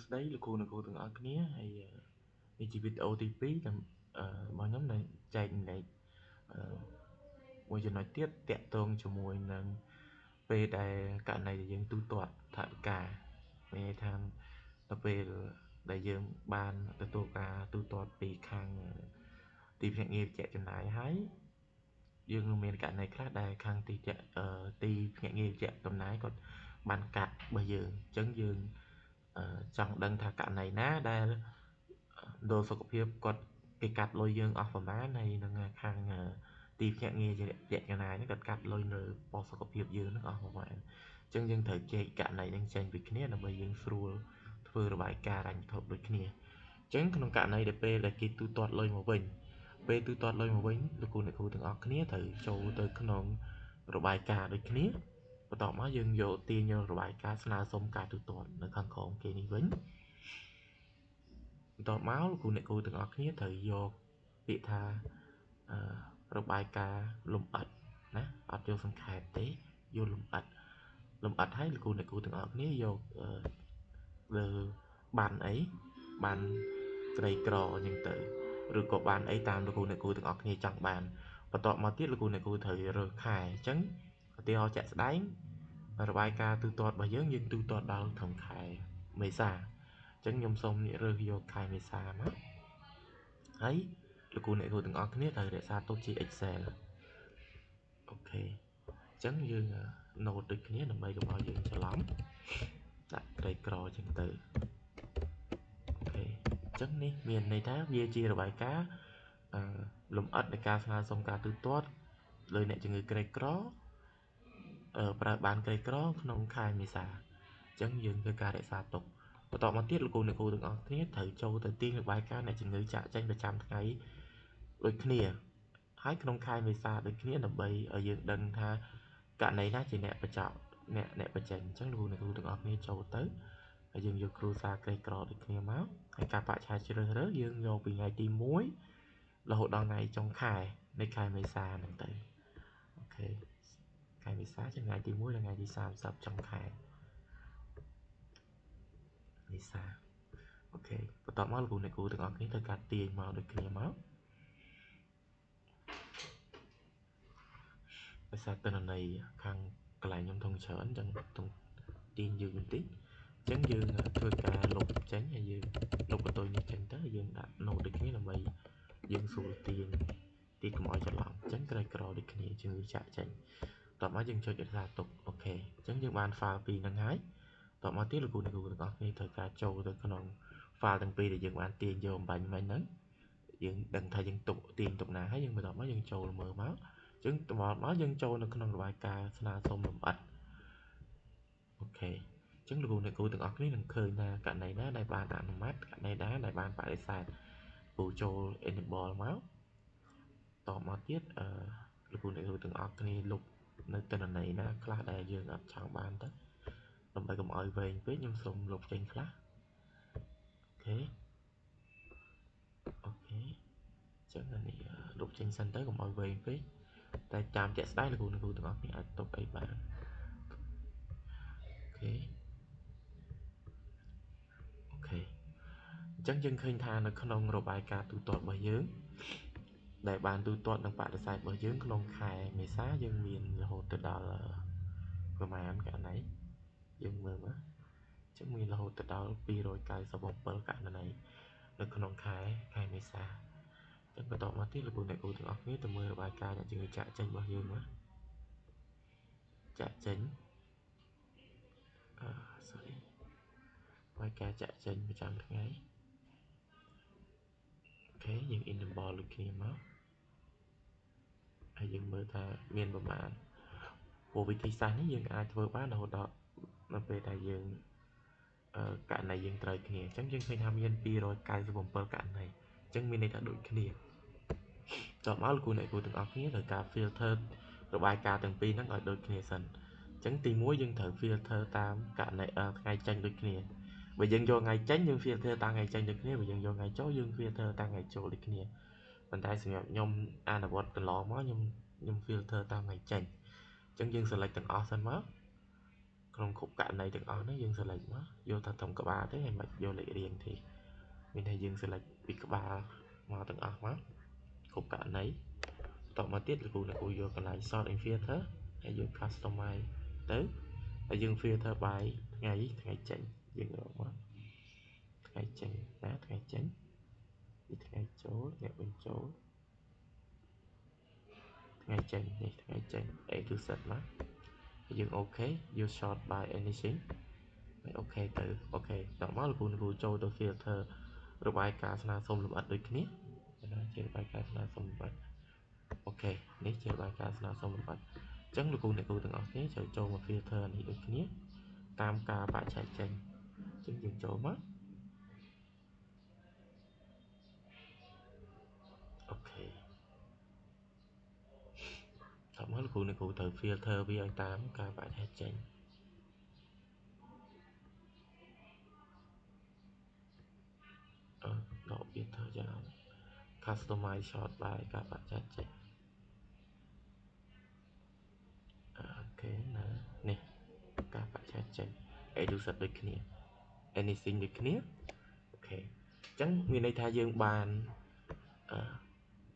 ស្ដីលោកគ្រូអ្នកគ្រូទាំងអស់គ្នាហើយនេះជាវីដេអូទី2ដែលរបស់ខ្ញុំនឹងចែកម្លែកមួយចំណុចទៀតតាក់ទងជាមួយនឹងពេលដែលករណីដែលយើងទូទាត់ថវិកាមានន័យថាទៅពេលដែលយើងបានទទួលការទូទាត់ពីខាងទីភ្នាក់ងារបញ្ជាក់ចំណាយហើយយើងនឹងមានករណីខ្លះដែលខាងទីភ្នាក់ងារបញ្ជាក់ចំណាយគាត់បានកាត់របស់យើងអញ្ចឹងយើងចង់ដឹងថាករណីណាដែលដល់សុខភាពគាត់គេកាត់លុយយើងអស់ប្រមាណហើយនឹងខាងទីភ្នាក់ងារជាក់ចំណាយហ្នឹងគាត់កាត់លុយនៅប៉ុស្តិ៍សុខភាពយើងហ្នឹងអស់ប្រមាណអញ្ចឹងយើងត្រូវជែកករណីហ្នឹងចេញពីគ្នាដើម្បីយើងស្រួលធ្វើរបាយការណ៍រញ្ញធុដូចគ្នាអញ្ចឹងក្នុងករណីដែលពេលដែលគេទូទាត់លុយមកវិញពេលទូទាត់លុយមកវិញលោកគ្រូអ្នកគ្រូទាំងអស់គ្នាត្រូវចូលទៅក្នុងរបាយការណ៍ដូចគ្នាបន្ទាប់មកយើងយកទាញរបាយការណ៍ស្នើសុំការទូទាត់នៅខាងក្រោមគេនេះវិញបន្ទាប់មកលោកគ្រូអ្នកគ្រូទាំងអស់គ្នាត្រូវយកពាក្យថារបាយការណ៍លម្អិតណាអត់យកសង្ខេបទេយកលម្អិតឲ្យលោកគ្រូអ្នកគ្រូទាំងអស់គ្នាយកលើបានអីបានក្រីក្រអញ្ចឹងទៅឬក៏បានអីតាមលោកគ្រូអ្នកគ្រូទាំងអស់គ្នាចង់បានបន្ទាប់មកទៀតលោកគ្រូអ្នកគ្រូត្រូវរើសខែអញ្ចឹងឧទាហរណ៍ជាក់ស្ដែងរបាយការណ៍ទូទាត់របស់យើងទូទាត់ដល់ត្រឹមខែមេសាអញ្ចឹងខ្ញុំសូមរើសយកខែមេសាមកហើយលោកគ្រូអ្នកគ្រូទាំងអស់គ្នាត្រូវរក្សាទុកជា Excel អូខេអញ្ចឹងយើង note ដូចគ្នាដើម្បីកុំឲ្យយើងច្រឡំដាក់ក្រីក្រអញ្ចឹងទៅអូខេអញ្ចឹងនេះមានន័យថាវាជារបាយការណ៍លម្អិតនៃការស្នើសុំការទូទាត់លើអ្នកជំងឺក្រីក្រប្រើបានក្រីក្រក្នុងខែមេសាអញ្ចឹងយើងធ្វើការរក្សាទុកបន្តមកទៀតលោកគ្រូអ្នកគ្រូទាំងអស់គ្នាត្រូវចូលទៅទាញរបាយការណ៍អ្នកជំងឺចាក់ចែងប្រចាំថ្ងៃដូចគ្នាហើយក្នុងខែមេសាដូចគ្នាដើម្បីឲ្យយើងដឹងថាករណីណាជាអ្នកបញ្ចប់អ្នកបញ្ចេញអញ្ចឹងលោកគ្រូអ្នកគ្រូទាំងអស់គ្នាចូលទៅហើយយើងយកគ្រួសារក្រីក្រដូចគ្នាមកហើយការបច្ឆេជ្រើសរើសយើងយកពីថ្ងៃទី1រហូតដល់ថ្ងៃចុងខែនៃខែមេសាហ្នឹងទៅអូខេខែមេសាថ្ងៃទី1ដល់ថ្ងៃទី30ចុងខែមេសាអូខេបន្ទាប់មកលោកគ្រូអ្នកគ្រូទាំងអស់គ្នាត្រូវការទាញមកដូចគ្នាមកភាសាទិន្នន័យខាងកន្លែងខ្ញុំធំច្រើនអញ្ចឹងទាញយូរបន្តិចអញ្ចឹងយើងធ្វើការលុបចេញហើយយើងលុបបន្ទុយនេះចេញទៅយើងដាក់ note ដូចគ្នាដើម្បីយើងស្រួលទាញកុំឲ្យច្រឡំអញ្ចឹងក្រីក្រដូចគ្នាជំងឺចាក់ចេញតបមកយើងចុចរក្សាទុកអូខេអញ្ចឹងយើងបាន file ពីរហ្នឹងហើយតបមកទៀតលោកគ្រូទាំងអស់គ្នាត្រូវការចូលទៅក្នុង file ទាំងពីរដែលយើងបានទាញយកអំបញ្ញមិញហ្នឹងយើងដឹងថាយើងទាញទុកណាហើយយើងបន្ទាប់មកយើងចូលមើលមកអញ្ចឹងបន្ទាប់មកយើងចូលនៅក្នុងរបាយការណ៍ស្នើសុំលម្អិតអូខេអញ្ចឹងលោកគ្រូអ្នកគ្រូទាំងអស់គ្នានឹងឃើញថាករណីណាដែលបានអនុម័តករណីណាដែលបានបដិសេធគ្រូចូល enable មកតមកទៀតលោកគ្រូអ្នកគ្រូទាំងអស់គ្នាលុបនៅទិន្នន័យណាខ្លះដែលយើងអត់ចង់បានទៅដើម្បីកុំឲ្យវែងពេកខ្ញុំសូមលុបចេញខ្លះអូខេអញ្ចឹងនេះលុបចេញសិនទៅកុំឲ្យវែងពេកតែតាមជាក់ស្ដែងលោកគ្រូអ្នកគ្រូទាំងអស់គ្នាអាចទុកអីបានអូខេអញ្ចឹងយើងឃើញថានៅក្នុងរបាយការណ៍ទូទាត់របស់យើងដែលបានទូទាត់នឹងបដិសេធរបស់យើងក្នុងខែមេសាយើងមានរហូតទៅដល់ប្រមាណករណីយើងមើលមកអញ្ចឹងមានរហូតទៅដល់297ករណីនៅក្នុងខែមេសាអញ្ចឹងបន្តមកទៀតលោកគ្រូអ្នកគ្រូទាំងអស់គ្នាទៅមើលរបាយការណ៍អ្នកជំងឺចាក់ចេញរបស់យើងមកចាក់ចេញsorry របាយការណ៍ចាក់ចេញប្រចាំថ្ងៃអូខេយើង enable ដូចគ្នាមកហើយយើងមើលថាមានប្រមាណព្រោះវិធីសាស្ត្រនេះយើងអាចធ្វើបានរហូតដល់នៅពេលដែលយើងករណីយើងត្រូវគ្នាអញ្ចឹងយើងឃើញថាមាន297ករណីអញ្ចឹងមានន័យថាដូចគ្នាតមកលោកគ្រូអ្នកគ្រូទាំងអស់គ្នាត្រូវការ filter របាយការណ៍ទាំងពីរហ្នឹងឲ្យដូចគ្នាសិនអញ្ចឹងទី1យើងត្រូវ filter តាមករណីថ្ងៃចេញដូចគ្នាបើយើងយកថ្ងៃចេញយើង filter តាមថ្ងៃចេញដូចគ្នាបើយើងយកថ្ងៃចូលយើង filter តាមថ្ងៃចូលដូចគ្នាប៉ុន្តែសម្រាប់ខ្ញុំអនុវត្តកន្លងមកខ្ញុំ filter តាមថ្ងៃចេញអញ្ចឹងយើង select ទាំងអស់សិនមក ក្នុងគ្រប់ករណីទាំងអស់ហ្នឹងយើង select មកយកតែត្រឹមក្បាលទេហើយមិនយកលេខរៀងទេមានតែយើង select ពីក្បាលមកទាំងអស់មកគ្រប់ករណីបន្តមកទៀតលោកគ្រូយកកន្លែង sort and filter ហើយយក customize ទៅហើយយើង filter by ថ្ងៃចេញយើងរកមកថ្ងៃចេញណាថ្ងៃចេញពីថ្ងៃចូលអ្នកបញ្ចូលថ្ងៃចេញនេះថ្ងៃចេញ A to Z មកហើយយើងអូខេយក sort by anything ហើយអូខេទៅអូខេដល់មកលោកគ្រូចូលទៅ filter របាយការណ៍ស្នើសុំលម្អិតដូចគ្នាជារបាយការណ៍ស្នើសុំលម្អិតអូខេនេះជារបាយការណ៍ស្នើសុំលម្អិតអញ្ចឹងលោកគ្រូអ្នកគ្រូទាំងអស់គ្នាចូលមក filter នេះដូចគ្នាតាមការបច្ចេកចេញអញ្ចឹងយើងចូលមកអូខេតាមមកលោកគ្រូអ្នកគ្រូត្រូវ filter វាឲ្យតាមការបច្ចេកចេញដក filter យ៉ាង customize short by ការបច្ចេកចេញអូខេណានេះការបច្ចេកចេញ edit ដូចគ្នា anything ដូចគ្នាអូខេអញ្ចឹងមានន័យថាយើងបាន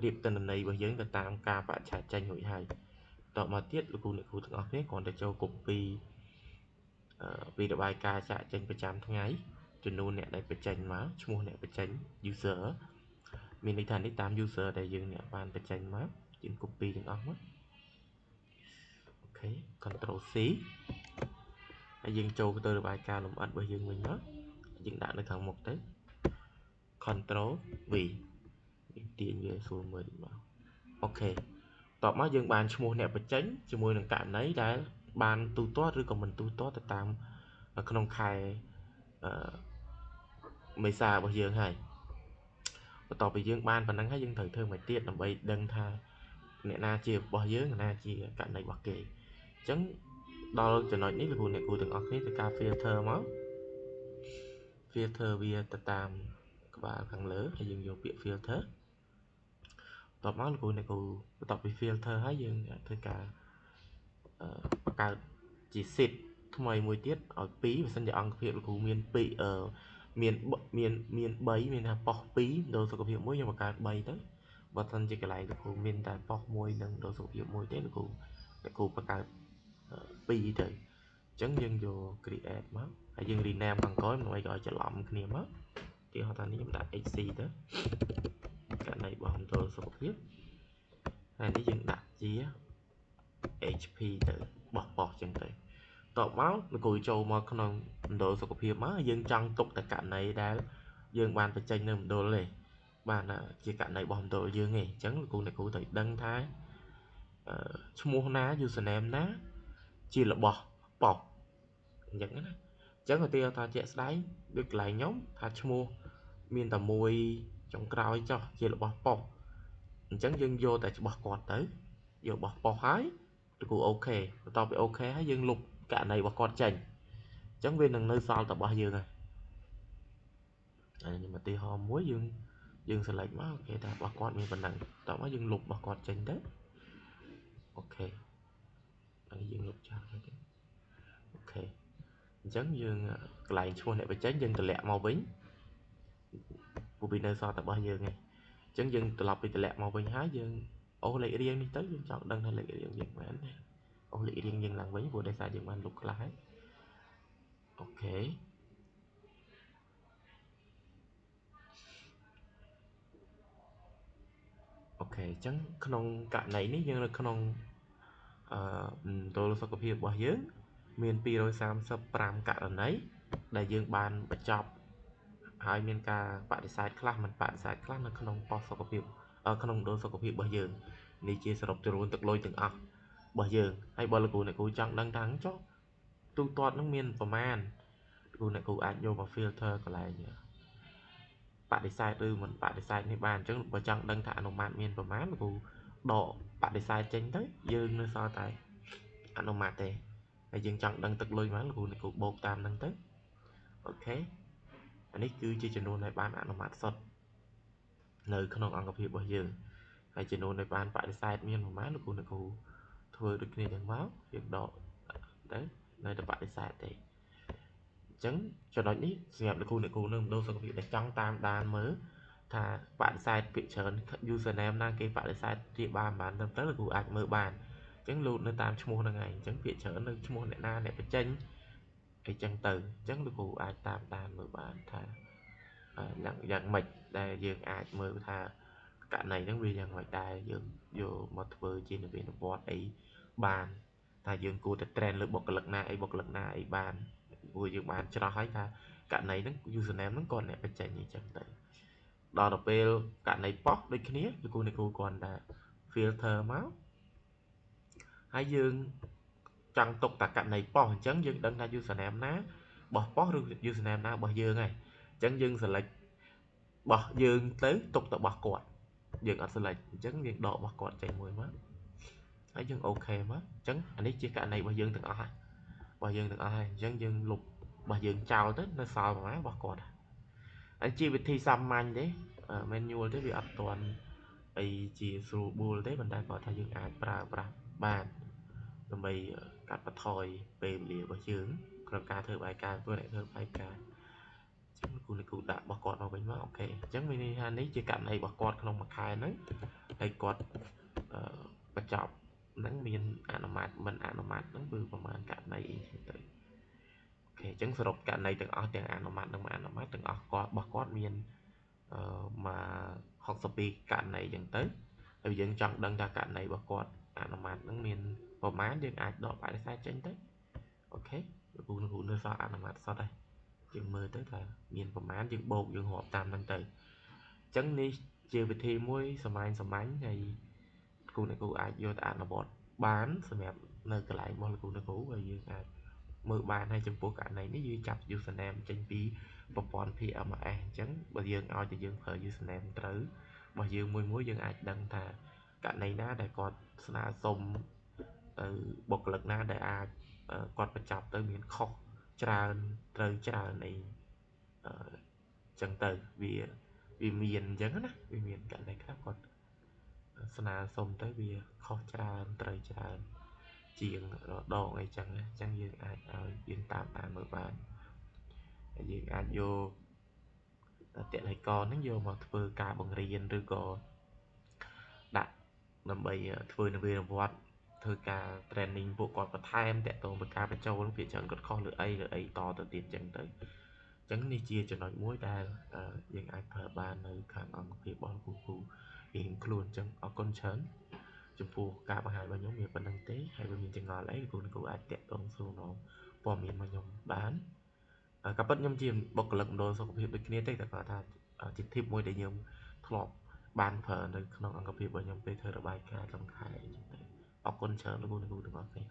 រៀបទិន្នន័យរបស់យើងទៅតាមការបច្ចេកចេញរួចហើយតទៅមកទៀតលោកគ្រូអ្នកគ្រូទាំងអស់គ្នាគ្រាន់តែចូល copy ពីរបាយការណ៍ចាក់ចេញប្រចាំថ្ងៃចំនួនអ្នកដែលបញ្ចេញមកឈ្មោះអ្នកបញ្ចេញ user មានន័យថានេះតាម user ដែលយើងអ្នកបានបញ្ចេញមកយើង copy ទាំងអស់មកអូខេ Ctrl C ហើយយើងចូលទៅរបាយការណ៍លម្អិតរបស់យើងវិញមកយើងដាក់នៅខាងមុខទៅ Ctrl V យើងទាញវាស្រួលមើលមកអូខេតបមកយើងបានឈ្មោះអ្នកបញ្ចេញជាមួយនឹងករណីដែលបានទូទាត់ឬក៏មិនទូទាត់ទៅតាមក្នុងខែមេសារបស់យើងហើយបន្ទាប់ពីយើងបានប៉ុណ្ណឹងហើយយើងត្រូវធ្វើមកទៀតដើម្បីដឹងថាអ្នកណាជារបស់យើងអ្នកណាជាករណីរបស់គេអញ្ចឹងដល់ចំណុចនេះលោកគ្រូអ្នកគ្រូទាំងអស់គ្នាធ្វើការ filter មក filter វាទៅតាមក្បាលខាងលើហើយយើងយកពាក្យ filter តបមកលោកគ្រូអ្នកគ្រូបន្ទាប់ពី filter ហើយយើងធ្វើការបង្កើតជា sheet ថ្មីមួយទៀតឲ្យ2បើសិនជាអង្គភាពលោកគ្រូមាន2មាន3មានថាប៉ុស2ដល់សុខភាព1យើងបង្កើត3ទៅបើសិនជាកន្លែងលោកគ្រូមានតែប៉ុស1និងដល់សុខភាព1ទេលោកគ្រូបង្កើត2ទៅអញ្ចឹងយើងយក create មកហើយយើង rename ខាងក្រោយមិនឲ្យច្រឡំគ្នាមកគេហៅថានេះខ្ញុំដាក់ HC ទៅករណីរបស់មណ្ឌលសុខភាពហើយនេះយើងដាក់ជា HP ទៅបោះប៉ុសចឹងទៅតបមកលោកគ្រូចូលមកក្នុងមណ្ឌលសុខភាពមកយើងចង់ទុកតែករណីដែលយើងបានបញ្ចេញនៅមណ្ឌលទេបានជាករណីរបស់មណ្ឌលយើងទេអញ្ចឹងលោកគ្រូអ្នកគ្រូត្រូវដឹងថាឈ្មោះណា username ណាជារបស់ប៉ុសអញ្ចឹងណាអញ្ចឹងឧទាហរណ៍ថាជាក់ស្ដែងដូចកន្លែងខ្ញុំថាឈ្មោះមានតែមួយចុងក្រោយចុះជារបស់ប៉ុសអញ្ចឹងយើងយកតែច្បាស់គាត់ទៅយករបស់ប៉ុសហើយលោកគ្រូអូខេបន្ទាប់ពីអូខេហើយយើងលុបករណីរបស់គាត់ចេញអញ្ចឹងវានឹងនៅសល់តែរបស់យើងហើយខ្ញុំឧទាហរណ៍មួយយើង select មកគេថារបស់គាត់មានប៉ុណ្ណឹងតោះមកយើងលុបរបស់គាត់ចេញទៅអូខេហើយយើងលុបចោលទៅអូខេអញ្ចឹងយើងកន្លែងឈ្មោះអ្នកបញ្ចេញយើងតម្លាក់មកវិញព្រោះវានៅសល់តែរបស់យើងឯងអញ្ចឹងយើងត្រឡប់ពីតម្លាក់មកវិញហើយយើងអូសលេខរៀងនេះទៅយើងចង់ដឹងថាលេខរៀងយើងមែនទេអូសលេខរៀងយើងឡើងវិញព្រោះដោយសារយើងបានលុបខ្លះហើយអូខេអូខេអញ្ចឹងក្នុងករណីនេះយើងនៅក្នុងមណ្ឌលសុខភាពរបស់យើងមាន235ករណីដែលយើងបានបញ្ចប់ហើយមានការបដិសេធខ្លះមិនបដិសេធខ្លះនៅក្នុងប៉ុស្តិ៍សុខភាពក្នុងមណ្ឌលសុខភាពរបស់យើងនេះជាសរុបចំនួនទឹកលុយទាំងអស់របស់យើងហើយបើលោកគ្រូអ្នកគ្រូចង់ដឹងថាចុះទូទាត់នឹងមានប្រមាណគ្រូអ្នកគ្រូអាចយកមក filter កន្លែងបដិសេធឬមិនបដិសេធនេះបានអញ្ចឹងបើចង់ដឹងថាអនុម័តមានប្រមាណលោកគ្រូដកបដិសេធចេញទៅយើងនៅសល់តែអនុម័តទេហើយយើងចង់ដឹងទឹកលុយបានលោកគ្រូអ្នកគ្រូបូកតាមហ្នឹងទៅអូខេអានេះគឺជាចំនួនដែលបានអនុម័តសុទ្ធនៅក្នុងអង្គភាពរបស់យើងហើយចំនួនដែលបានបដិសេធមានប្រមាណលោកគ្រូអ្នកគ្រូធ្វើដូចគ្នាទាំងមកយើងដកទៅ nơi tập bạn sai thế chẳng cho nói ní xem được cô nương đâu sao có việc để trong tam đàn mới thà bạn sai bị chớn username đang cái bạn sai địa bàn bạn tâm tới là cô ai mở bàn chẳng luôn nơi tam chung là ngày chẳng bị chớn nơi chung này na này phải tranh cái chân từ chẳng được cô ai tam đàn mở bàn thà dạng mịch đây dương ai mở thà cả này nó vì dạng ngoài đài dương vô một vừa trên về nó bọt ấy bàn thà dương cô ta trend lực bọc lực na ấy bàn vừa dương bàn cho nó thấy thà cả này nó username nó còn này phải chạy như chẳng tới đó là về cả này pop đây kia này cô còn là filter máu hai dương chẳng tục tại cả này pop chẳng dương đăng ra username ná bỏ pop được username ná bỏ dương này chẳng dương select bỏ dương tới tục tại bỏ quạt dương ở select chẳng dương độ bỏ quạt chạy mùi mất thấy dương ok mất chẳng anh ấy chia cả này bỏ dương từng ở bỏ dương từng ở hai chẳng dương lục bỏ dương chào tới nó sao mà má bỏ quạt anh chia việc thi xăm anh đấy menu tới việc toàn ấy chỉ số bùa đấy mình đang gọi thay dương ai pra bàn rồi mày cắt bắt thoi về lìa bỏ dương rồi ca thơ bài ca vừa lại thơ bài ca chẳng này cũng đã bỏ quạt vào bên mà ok chẳng mini hai đấy chỉ cạnh này bỏ quạt không mà khai nấy đây quạt bắt chọc nắng miền anomat mình anomat nắng vừaประมาณ cạnh này ok chẳng sơ cả này từng ở tiếng anomat từng ở quạt bỏ quạt miền mà học speed cạnh này dần tới bây giờ chọn đăng ra cạnh này bỏ quạt anomat nắng miềnประมาณ យើងអាចដកបរិស័ទចេញទៅអូខេលោកគ្រូនៅសល់អនុម័តសតហើយយើងមើលទៅថាមានប្រមាណយើងបូកយើងរាប់តាមហ្នឹងទៅអញ្ចឹងនេះជាវិធីមួយសាមញ្ញហើយគ្រូអាចយកទៅអនុវត្តបានសម្រាប់នៅកន្លែងរបស់លោកគ្រូហើយយើងអាចមើលបានហើយចំពោះករណីនេះយើងចាប់ username ចេញពីប្រព័ន្ធ PMS អញ្ចឹងបើយើងឲ្យតែយើងប្រើ username ត្រូវរបស់យើងមួយយើងអាចដឹងថាករណីណាដែលគាត់ស្នើសុំទៅបុគ្គលិកណាដែលអាចគាត់បញ្ចប់ទៅមានខុសច្រើនត្រូវច្រើនអីចឹងទៅវាមានអញ្ចឹងណាវាមានករណីខ្លះគាត់ស្នើសុំទៅវាខុសច្រើនត្រូវច្រើនជាងដងអីចឹងយើងអាចឲ្យយើងតាមមើលបានហើយយើងអាចយកតេឡេកហ្នឹងយកមកធ្វើការបង្រៀនឬក៏ដាក់ដើម្បីធ្វើនវានុវត្តន៍ធ្វើការ training ពួកគាត់បន្ថែមតាក់ទងvớiការបញ្ចូលវាច្រើនគាត់ខុសលើអីតទៅទៀតចឹងទៅអញ្ចឹងនេះជាចំណុចមួយដែលយើងអាចប្រើបាននៅខាងអង្គភាពរបស់គ្រូរៀងខ្លួនអញ្ចឹងអរគុណច្រើនចំពោះការបង្ហាញរបស់ខ្ញុំវាប៉ុណ្្នឹងទេហើយបើមានចម្ងល់អីគ្រូអាចតាក់ទងសួរនាំព័ត៌មានរបស់ខ្ញុំបានក៏ប៉ុន្តែខ្ញុំជាបុគ្គលិកម្ដងសុខភាពដូចគ្នាទេតែគាត់ថាជា tip មួយដែលខ្ញុំធ្លាប់បានប្រើនៅក្នុងអង្គភាពរបស់ខ្ញុំពេលធ្វើរបាយការណ៍ក្នុងខែអញ្ចឹងទៅអរគុណច្រើនលោកគ្រូទាំងអស់គ្នា